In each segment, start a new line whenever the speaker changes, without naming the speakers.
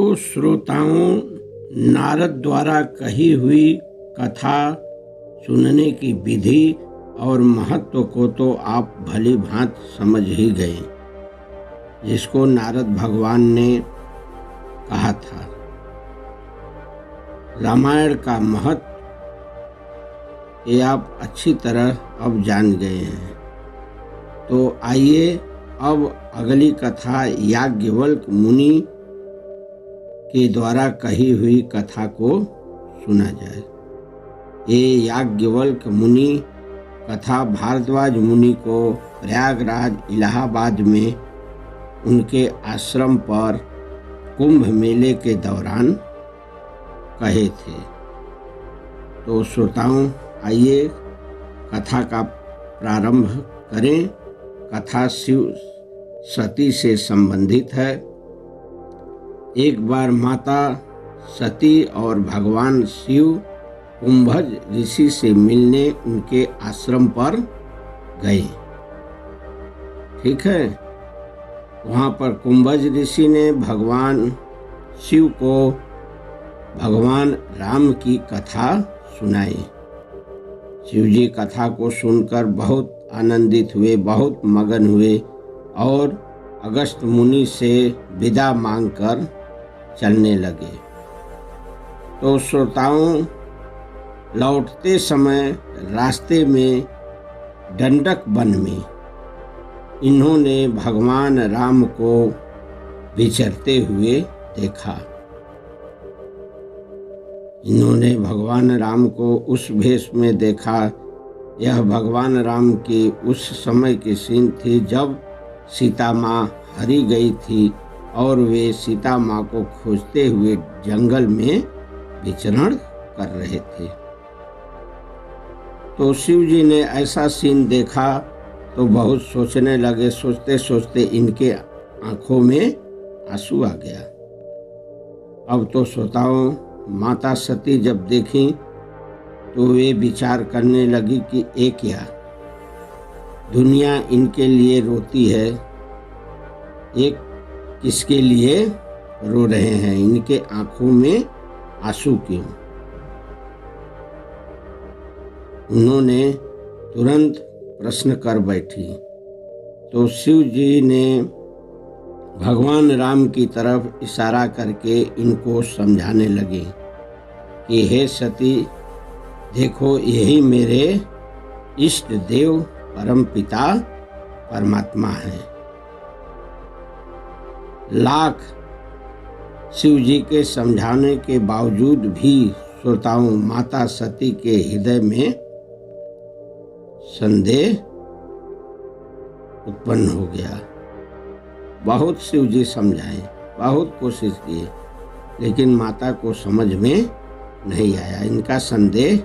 तो श्रोताओं, नारद द्वारा कही हुई कथा सुनने की विधि और महत्व को तो आप भली भांति समझ ही गए, जिसको नारद भगवान ने कहा था। रामायण का महत्व ये आप अच्छी तरह अब जान गए हैं। तो आइए अब अगली कथा याज्ञवल्क मुनि के द्वारा कही हुई कथा को सुना जाए। ये याज्ञवल्क मुनि कथा भारद्वाज मुनि को प्रयागराज इलाहाबाद में उनके आश्रम पर कुंभ मेले के दौरान कहे थे। तो श्रोताओं, आइए कथा का प्रारंभ करें। कथा शिव सती से संबंधित है। एक बार माता सती और भगवान शिव कुंभज ऋषि से मिलने उनके आश्रम पर गए। ठीक है, वहाँ पर कुंभज ऋषि ने भगवान शिव को भगवान राम की कथा सुनाई। शिव जी कथा को सुनकर बहुत आनंदित हुए, बहुत मगन हुए और अगस्त मुनि से विदा मांगकर चलने लगे। तो श्रोताओं, लौटते समय रास्ते में डंडक वन में इन्होंने भगवान राम को विचरते हुए देखा। इन्होंने भगवान राम को उस भेष में देखा। यह भगवान राम की उस समय की सीन थी जब सीता माँ हरी गई थी और वे सीता माँ को खोजते हुए जंगल में विचरण कर रहे थे। तो शिव जी ने ऐसा सीन देखा तो बहुत सोचने लगे। सोचते सोचते इनके आंखों में आंसू आ गया। अब तो श्रोताओं, माता सती जब देखी तो वे विचार करने लगी कि ये क्या, दुनिया इनके लिए रोती है, एक किसके लिए रो रहे हैं, इनके आंखों में आंसू क्यों। उन्होंने तुरंत प्रश्न कर बैठी। तो शिव जी ने भगवान राम की तरफ इशारा करके इनको समझाने लगे कि हे सती, देखो यही मेरे इष्ट देव परम पिता परमात्मा है। लाख शिव जी के समझाने के बावजूद भी श्रोताओं, माता सती के हृदय में संदेह उत्पन्न हो गया। बहुत शिव जी समझाए, बहुत कोशिश की, लेकिन माता को समझ में नहीं आया, इनका संदेह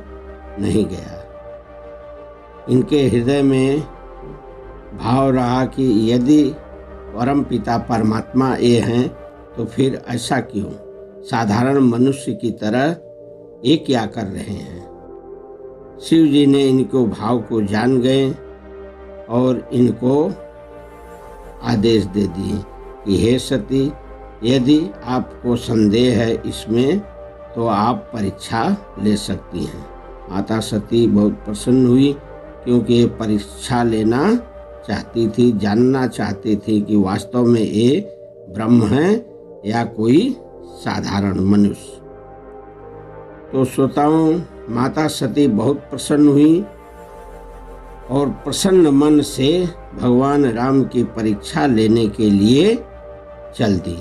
नहीं गया। इनके हृदय में भाव रहा कि यदि परम पिता परमात्मा ये हैं तो फिर ऐसा क्यों, साधारण मनुष्य की तरह ये क्या कर रहे हैं। शिव जी ने इनको भाव को जान गए और इनको आदेश दे दिए कि हे सती, यदि आपको संदेह है इसमें तो आप परीक्षा ले सकती हैं। माता सती बहुत प्रसन्न हुई, क्योंकि ये परीक्षा लेना चाहती थी, जानना चाहती थी कि वास्तव में ये ब्रह्म है या कोई साधारण मनुष्य। तो श्रोताओं, माता सती बहुत प्रसन्न हुई और प्रसन्न मन से भगवान राम की परीक्षा लेने के लिए चल दी।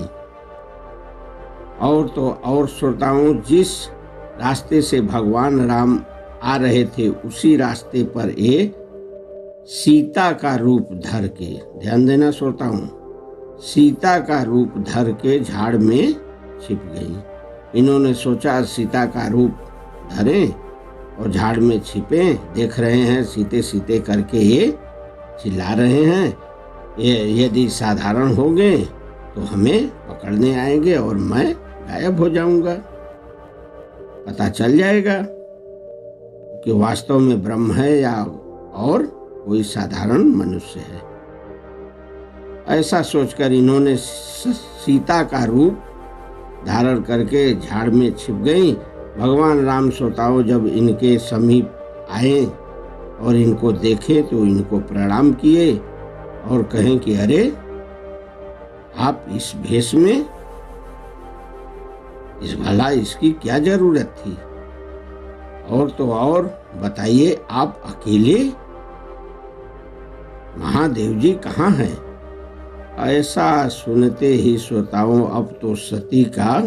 और तो और श्रोताओं, जिस रास्ते से भगवान राम आ रहे थे उसी रास्ते पर ये सीता का रूप धर के, ध्यान देना श्रोताओं, सीता का रूप धर के झाड़ में छिप गई। इन्होंने सोचा सीता का रूप धरें और झाड़ में छिपे, देख रहे हैं सीते सीते करके ये चिल्ला रहे हैं, ये यदि साधारण हो गए तो हमें पकड़ने आएंगे और मैं गायब हो जाऊंगा, पता चल जाएगा कि वास्तव में ब्रह्म है या और कोई साधारण मनुष्य है। ऐसा सोचकर इन्होंने सीता का रूप धारण करके झाड़ में छिप गई। भगवान राम श्रोताओं जब इनके समीप आए और इनको देखे तो इनको प्रणाम किए और कहें कि अरे आप इस भेष में, इस भला इसकी क्या जरूरत थी? और तो और बताइए, आप अकेले, महादेव जी कहाँ हैं? ऐसा सुनते ही श्रोताओं अब तो सती का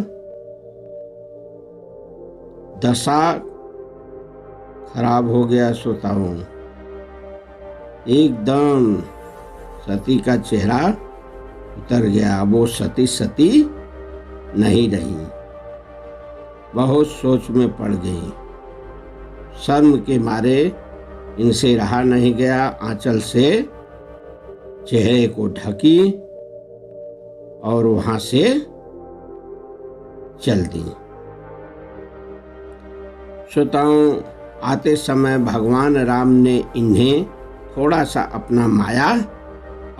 दशा खराब हो गया। श्रोताओं एकदम सती का चेहरा उतर गया। वो सती सती नहीं रही, बहुत सोच में पड़ गई। शर्म के मारे इनसे रहा नहीं गया, आंचल से चेहरे को ढकी और वहां से चल दी। श्रोताओं आते समय भगवान राम ने इन्हें थोड़ा सा अपना माया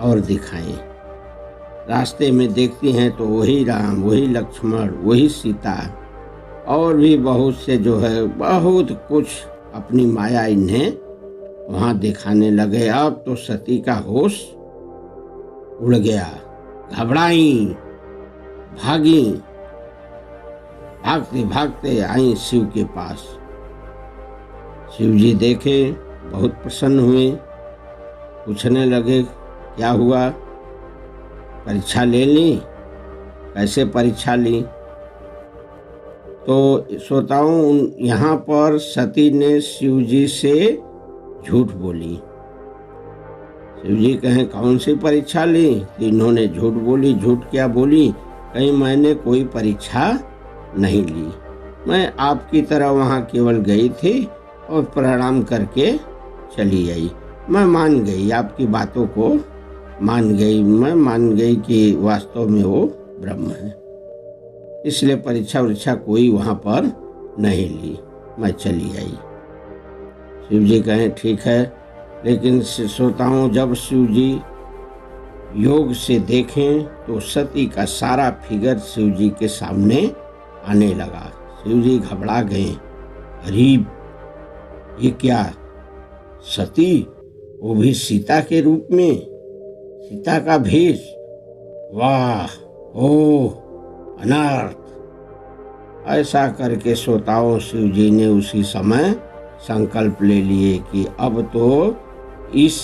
और दिखाए। रास्ते में देखती हैं तो वही राम, वही लक्ष्मण, वही सीता और भी बहुत से जो है बहुत कुछ अपनी माया इन्हें वहां दिखाने लगे। अब तो सती का होश उड़ गया, घबराई, भागी, भागते भागते आई शिव के पास। शिव जी देखे, बहुत प्रसन्न हुए, पूछने लगे क्या हुआ, परीक्षा ले ली? कैसे परीक्षा ली? तो श्रोताओं यहाँ पर सती ने शिव जी से झूठ बोली। शिव जी कहें कौन सी परीक्षा ली? इन्होंने झूठ बोली। झूठ क्या बोली? कहीं मैंने कोई परीक्षा नहीं ली, मैं आपकी तरह वहाँ केवल गई थी और प्रणाम करके चली आई। मैं मान गई, आपकी बातों को मान गई, मैं मान गई कि वास्तव में वो ब्रह्म है, इसलिए परीक्षा कोई वहाँ पर नहीं ली, मैं चली आई। शिव जी कहें ठीक है, लेकिन श्रोताओं जब शिव जी योग से देखें तो सती का सारा फिगर शिव जी के सामने आने लगा। शिव जी घबरा गए, अरे ये क्या, सती, वो भी सीता के रूप में, सीता का भेष, वाह ओह अनर्थ। ऐसा करके श्रोताओं शिव जी ने उसी समय संकल्प ले लिए कि अब तो इस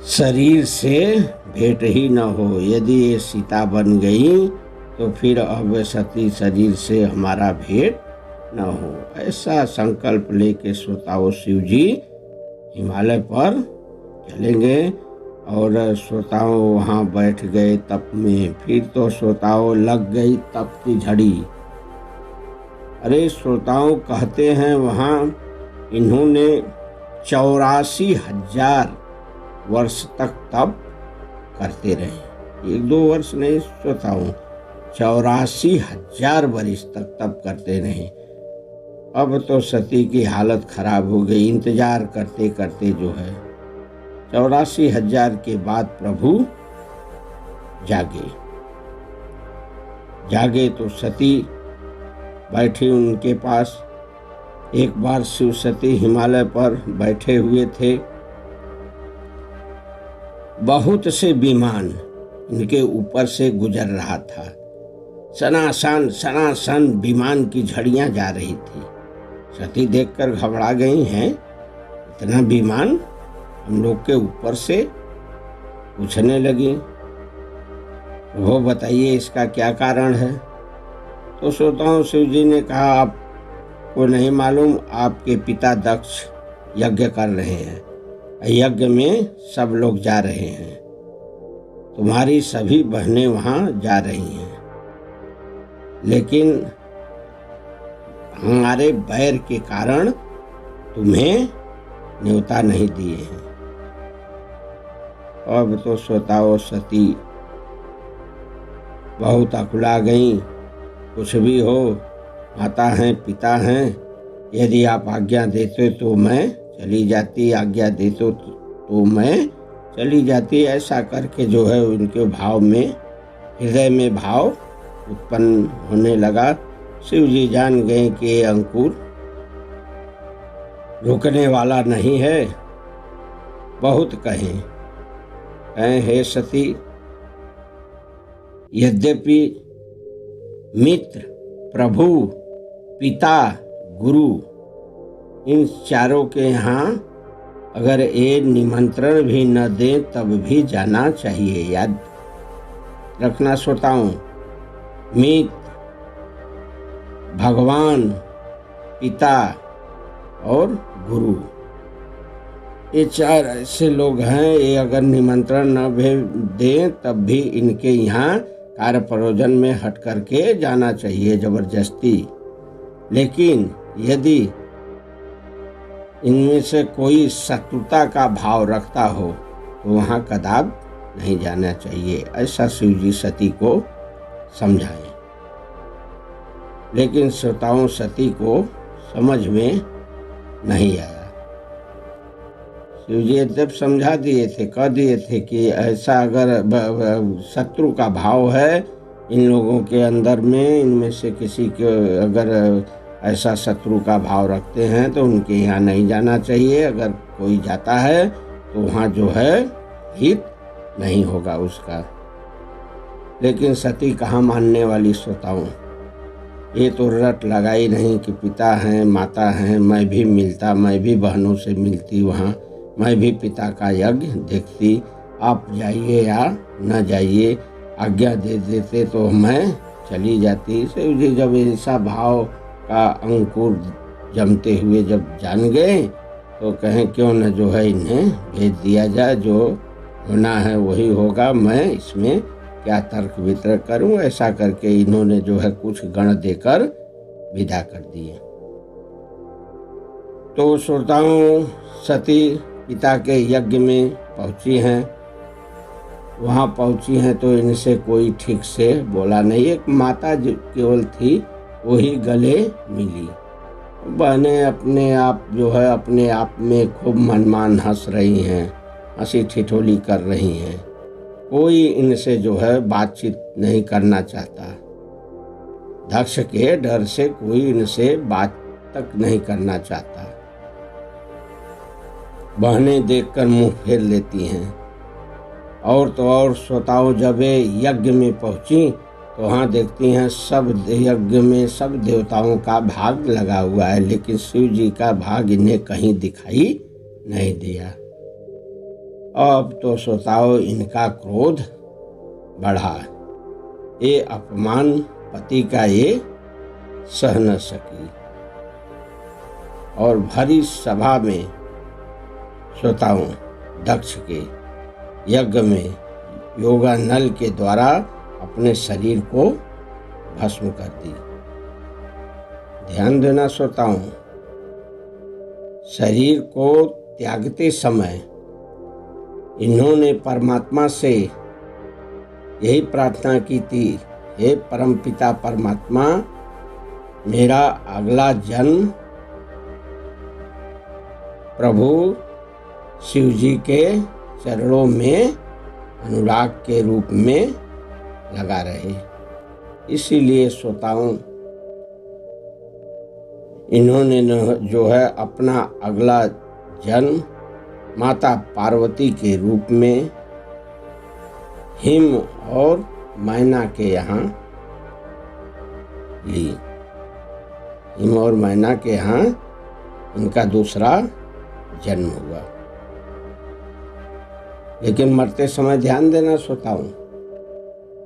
शरीर से भेंट ही न हो। यदि ये सीता बन गई तो फिर अब सती शरीर से हमारा भेंट न हो। ऐसा संकल्प लेके श्रोताओं शिव जी हिमालय पर चलेंगे और श्रोताओं वहाँ बैठ गए तप में। फिर तो श्रोताओं लग गई तप की झड़ी। अरे श्रोताओं कहते हैं वहाँ इन्होंने 84,000 वर्ष तक तप करते रहे। 1-2 वर्ष नहीं श्रोताओं, 84,000 वर्ष तक तप करते रहे। अब तो सती की हालत खराब हो गई, इंतजार करते करते जो है 84,000 के बाद प्रभु जागे तो सती बैठी उनके पास। एक बार शिव सती हिमालय पर बैठे हुए थे, बहुत से विमान इनके ऊपर से गुजर रहा था। सनासन विमान की झड़ियां जा रही थी। सती देखकर घबरा गई हैं, इतना विमान हम लोग के ऊपर से। पूछने लगी, वो बताइए इसका क्या कारण है? तो श्रोताओं शिव जी ने कहा, आपको नहीं मालूम, आपके पिता दक्ष यज्ञ कर रहे हैं, यज्ञ में सब लोग जा रहे हैं, तुम्हारी सभी बहनें वहां जा रही हैं, लेकिन हमारे बैर के कारण तुम्हें न्योता नहीं दिए हैं। अब तो श्रोताओं सती बहुत अकुला गई। कुछ भी हो, माता हैं, पिता हैं, यदि आप आज्ञा देते तो मैं चली जाती, आज्ञा देते तो मैं चली जाती। ऐसा करके जो है उनके भाव में हृदय में भाव उत्पन्न होने लगा। शिव जी जान गए कि ये अंकुर रुकने वाला नहीं है। बहुत कहें हे सती, यद्यपि मित्र, प्रभु, पिता, गुरु, इन चारों के यहाँ अगर ये निमंत्रण भी न दें तब भी जाना चाहिए। याद रखना श्रोताओं, मित्र, भगवान, पिता और गुरु, ये चार ऐसे लोग हैं, ये अगर निमंत्रण न भी दें तब भी इनके यहाँ कार्य प्रयोजन में हट करके जाना चाहिए जबरदस्ती। लेकिन यदि इनमें से कोई शत्रुता का भाव रखता हो तो वहाँ कदाप नहीं जाना चाहिए, ऐसा शिव जी सती को समझाएं। लेकिन श्रोताओं, सती को समझ में नहीं आया। शिव जी जब समझा दिए थे, कह दिए थे कि ऐसा अगर शत्रु का भाव है इन लोगों के अंदर में, इनमें से किसी के अगर ऐसा शत्रु का भाव रखते हैं तो उनके यहाँ नहीं जाना चाहिए। अगर कोई जाता है तो वहाँ जो है हित नहीं होगा उसका। लेकिन सती कहाँ मानने वाली श्रोताओं, ये तो रट लगाई नहीं कि पिता हैं, माता हैं, मैं भी मिलता, मैं भी बहनों से मिलती वहाँ, मैं भी पिता का यज्ञ देखती, आप जाइए या न जाइए, आज्ञा दे देते तो मैं चली जाती। शिव जी जब ऐसा भाव का अंकुर जमते हुए जब जान गए तो कहें क्यों न जो है इन्हें भेज दिया जाए, जो होना है वही होगा, मैं इसमें क्या तर्क वितर्क करूं। ऐसा करके इन्होंने जो है कुछ गण देकर विदा कर दिए। तो श्रोताओं, सती पिता के यज्ञ में पहुंची हैं। वहां पहुंची हैं तो इनसे कोई ठीक से बोला नहीं। एक माता जो केवल थी वही गले मिली। बहनें अपने आप जो है अपने आप में खूब मनमान हंस रही हैं, हंसी ठिठोली कर रही हैं। कोई इनसे जो है बातचीत नहीं करना चाहता। दक्ष के डर से कोई इनसे बात तक नहीं करना चाहता। बहनें देखकर मुंह फेर लेती हैं। और तो और श्रोताओं, जब ये यज्ञ में पहुंची तो वहाँ देखती हैं सब यज्ञ में सब देवताओं का भाग लगा हुआ है, लेकिन शिव जी का भाग इन्हें कहीं दिखाई नहीं दिया। अब तो श्रोताओं, इनका क्रोध बढ़ा। ये अपमान पति का ये सह न सकी और भरी सभा में श्रोताओं दक्ष के यज्ञ में योगा नल के द्वारा अपने शरीर को भस्म कर दी। ध्यान देना श्रोताओं, शरीर को त्यागते समय इन्होंने परमात्मा से यही प्रार्थना की थी, हे परमपिता परमात्मा, मेरा अगला जन्म प्रभु शिव जी के चरणों में अनुराग के रूप में लगा रहे। इसीलिए श्रोताओं, इन्होंने जो है अपना अगला जन्म माता पार्वती के रूप में हिम और मैना के यहाँ ली। हिम और मैना के यहाँ इनका दूसरा जन्म हुआ। लेकिन मरते समय ध्यान देना श्रोताओं,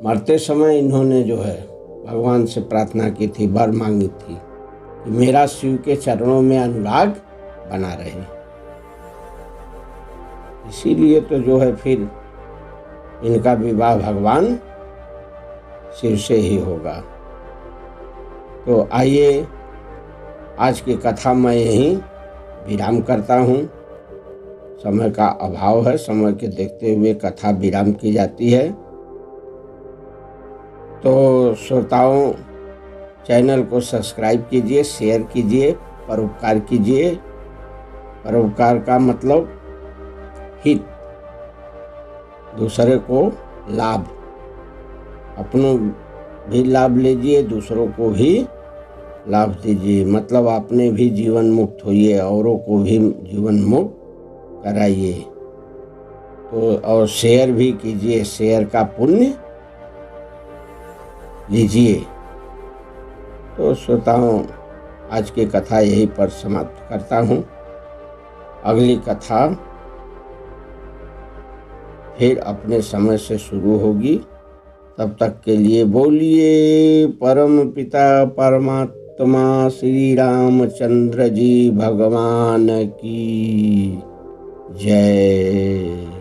मरते समय इन्होंने जो है भगवान से प्रार्थना की थी, वर मांगी थी कि मेरा शिव के चरणों में अनुराग बना रहे। इसीलिए तो जो है फिर इनका विवाह भगवान शिव से ही होगा। तो आइए आज की कथा मैं यहीं विराम करता हूँ। समय का अभाव है, समय के देखते हुए कथा विराम की जाती है। तो श्रोताओं, चैनल को सब्सक्राइब कीजिए, शेयर कीजिए, परोपकार कीजिए। परोपकार का मतलब हित, दूसरे को लाभ, अपनों भी लाभ लीजिए, दूसरों को भी लाभ दीजिए। मतलब आपने भी जीवन मुक्त होइए, औरों को भी जीवन मुक्त कराइए। तो और शेयर भी कीजिए, शेयर का पुण्य लीजिए। तो श्रोताओं, आज की कथा यहीं पर समाप्त करता हूँ। अगली कथा फिर अपने समय से शुरू होगी। तब तक के लिए बोलिए परम पिता परमात्मा श्री रामचंद्र जी भगवान की जय।